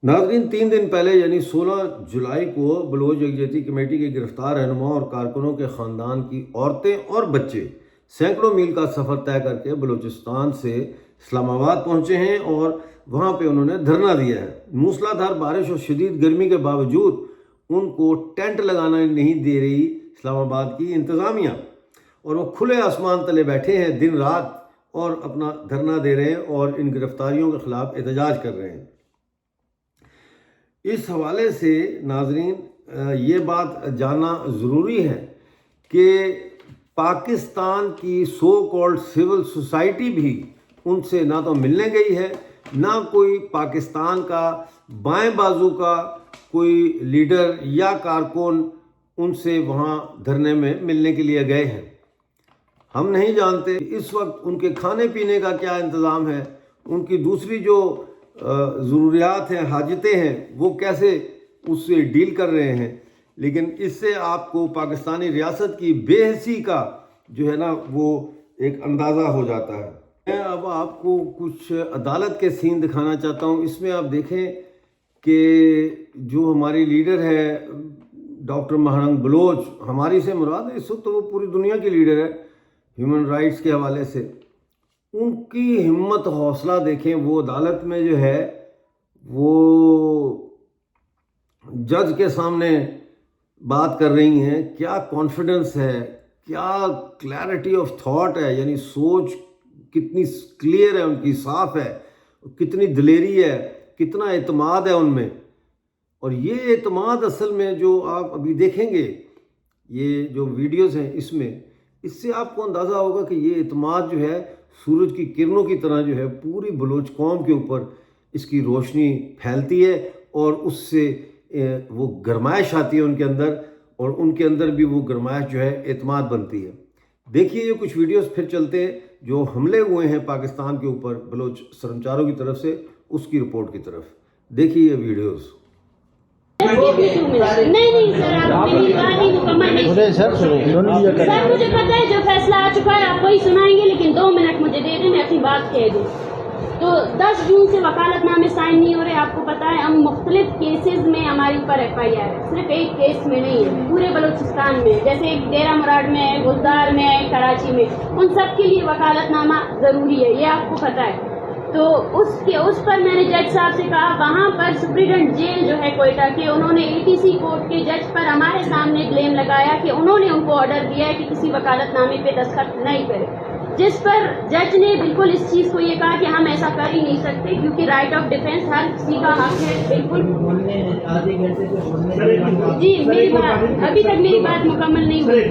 ناظرین، 3 دن پہلے یعنی 16 جولائی کو بلوچ یکجہتی کمیٹی کے گرفتار رہنما اور کارکنوں کے خاندان کی عورتیں اور بچے سینکڑوں میل کا سفر طے کر کے بلوچستان سے اسلام آباد پہنچے ہیں اور وہاں پہ انہوں نے دھرنا دیا ہے۔ موسلا دھار بارش اور شدید گرمی کے باوجود ان کو ٹینٹ لگانا نہیں دے رہی اسلام آباد کی انتظامیہ، اور وہ کھلے آسمان تلے بیٹھے ہیں دن رات اور اپنا دھرنا دے رہے ہیں اور ان گرفتاریوں کے خلاف احتجاج کر رہے ہیں۔ اس حوالے سے ناظرین یہ بات جاننا ضروری ہے کہ پاکستان کی سو کالڈ سول سوسائٹی بھی ان سے نہ تو ملنے گئی ہے، نہ کوئی پاکستان کا بائیں بازو کا کوئی لیڈر یا کارکن ان سے وہاں دھرنے میں ملنے کے لیے گئے ہیں۔ ہم نہیں جانتے اس وقت ان کے کھانے پینے کا کیا انتظام ہے، ان کی دوسری جو ضروریات ہیں، حاجتیں ہیں، وہ کیسے اس سے ڈیل کر رہے ہیں، لیکن اس سے آپ کو پاکستانی ریاست کی بے حسی کا جو ہے نا وہ ایک اندازہ ہو جاتا ہے۔ میں اب آپ کو کچھ عدالت کے سین دکھانا چاہتا ہوں۔ اس میں آپ دیکھیں کہ جو ہماری لیڈر ہے ڈاکٹر مہرنگ بلوچ، ہماری سے مراد ہے اس وقت تو وہ پوری دنیا کی لیڈر ہے ہیومن رائٹس کے حوالے سے، ان کی ہمت حوصلہ دیکھیں۔ وہ عدالت میں جو ہے وہ جج کے سامنے بات کر رہی ہیں، کیا کانفیڈنس ہے، کیا کلیئرٹی آف تھاٹ ہے، یعنی سوچ کتنی کلیئر ہے ان کی، صاف ہے، کتنی دلیری ہے، کتنا اعتماد ہے ان میں۔ اور یہ اعتماد اصل میں جو آپ ابھی دیکھیں گے، یہ جو ویڈیوز ہیں اس سے آپ کو اندازہ ہوگا کہ یہ اعتماد جو ہے سورج کی کرنوں کی طرح جو ہے پوری بلوچ قوم کے اوپر اس کی روشنی پھیلتی ہے، اور اس سے وہ گرمائش آتی ہے ان کے اندر، اور ان کے اندر بھی وہ گرمائش جو ہے اعتماد بنتی ہے۔ دیکھیے یہ کچھ ویڈیوز پھر چلتے ہیں جو حملے ہوئے ہیں پاکستان کے اوپر بلوچ سرمچاروں کی طرف سے، اس کی رپورٹ کی طرف دیکھیے یہ ویڈیوز۔ نہیں سر، آپ میری بات ہی مکمل نہیں سر، مجھے پتہ ہے جو فیصلہ آ چکا ہے آپ وہی سنائیں گے، لیکن 2 منٹ مجھے دے دیں، میں اپنی بات کہہ دوں۔ تو 10 جون سے وکالت نامے سائن نہیں ہو رہے، آپ کو پتہ ہے ہم مختلف کیسز میں ہمارے اوپر FIR ہے، صرف ایک کیس میں نہیں ہے، پورے بلوچستان میں، جیسے ایک ڈیرہ مراد میں ہے، گلزار میں ہے، کراچی میں، ان سب کے لیے وکالت نامہ ضروری ہے، یہ آپ کو پتہ ہے۔ تو اس پر میں نے جج صاحب سے کہا، وہاں پر سپرنٹینڈنٹ جیل جو ہے کوئٹہ کے، انہوں نے ATC کورٹ کے جج پر ہمارے سامنے بلیم لگایا کہ انہوں نے ان کو آرڈر دیا ہے کہ کسی وکالت نامے پہ دستخط نہیں کرے، جس پر جج نے بالکل اس چیز کو یہ کہا کہ ہم ایسا کر ہی نہیں سکتے کیونکہ رائٹ آف ڈیفینس ہر کسی کا حق ہے۔ بالکل جی، میری بات ابھی تک میری بات مکمل نہیں ہوئی،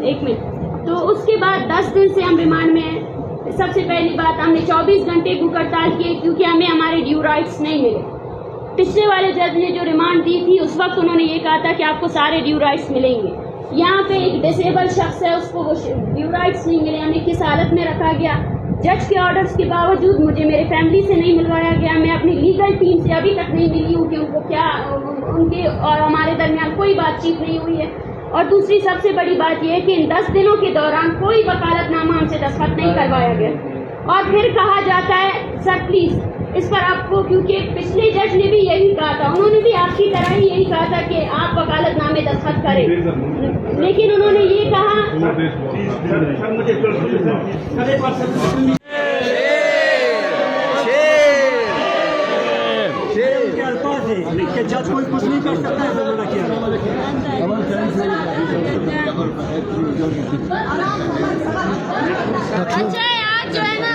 ایک منٹ۔ تو اس کے بعد 10 دن سے ہم ریمانڈ میں ہیں۔ سب سے پہلی بات، ہم نے 24 گھنٹے بھوک ہڑتال کی کیونکہ ہمیں ہمارے ڈیو رائٹس نہیں ملے۔ پچھلے والے جج نے جو ریمانڈ دی تھی اس وقت انہوں نے یہ کہا تھا کہ آپ کو سارے ڈیو رائٹس ملیں گے۔ یہاں پہ ایک ڈسیبل شخص ہے، اس کو وہ ڈیو رائٹس نہیں ملے، ہمیں کس حالت میں رکھا گیا۔ جج کے آرڈرز کے باوجود مجھے میرے فیملی سے نہیں ملوایا گیا، میں اپنی لیگل ٹیم سے ابھی تک نہیں ملی ہوں کہ ان کو کیا، ان کے اور ہمارے درمیان کوئی بات چیت نہیں ہوئی ہے۔ اور دوسری سب سے بڑی بات یہ ہے کہ ان 10 دنوں کے دوران کوئی وکالت نامہ ہم سے دستخط نہیں کروایا گیا، اور پھر کہا جاتا ہے سر پلیز اس پر آپ کو، کیونکہ پچھلے جج نے بھی یہی کہا تھا، انہوں نے بھی آپ کی طرح ہی یہی کہا تھا کہ آپ وکالت نامے دستخط کریں، لیکن انہوں نے یہ کہا کہ جج کوئی کچھ نہیں کر سکتا ہے، زمانہ کیا اچھا ہے آج جو ہے نا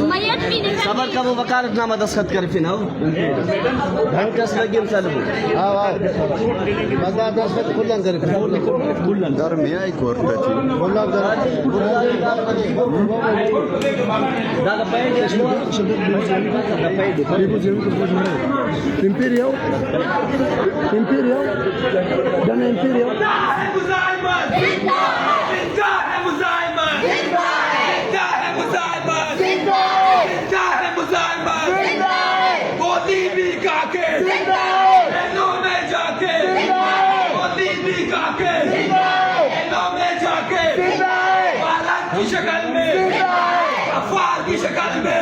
میت بھی نہیں صبر کا وہ وکالت نامہ دستخط کر پھر گھنٹس لگیم چلو بازار دستخط کھلن کر کلن در میں آئی کورٹ پہ Imperial Dana Imperial کی شکل میں افعال کی شکل میں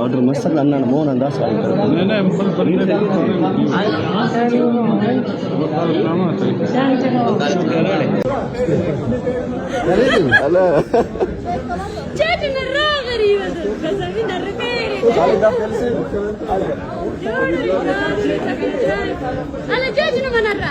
ఆర్డర్ మస్తు అన్నాను మోహన్ అందా అలా جاتنا مرة غريبة بس من الركيري أنا جاتنا من الرا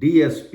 DSP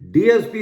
DSP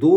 2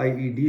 IED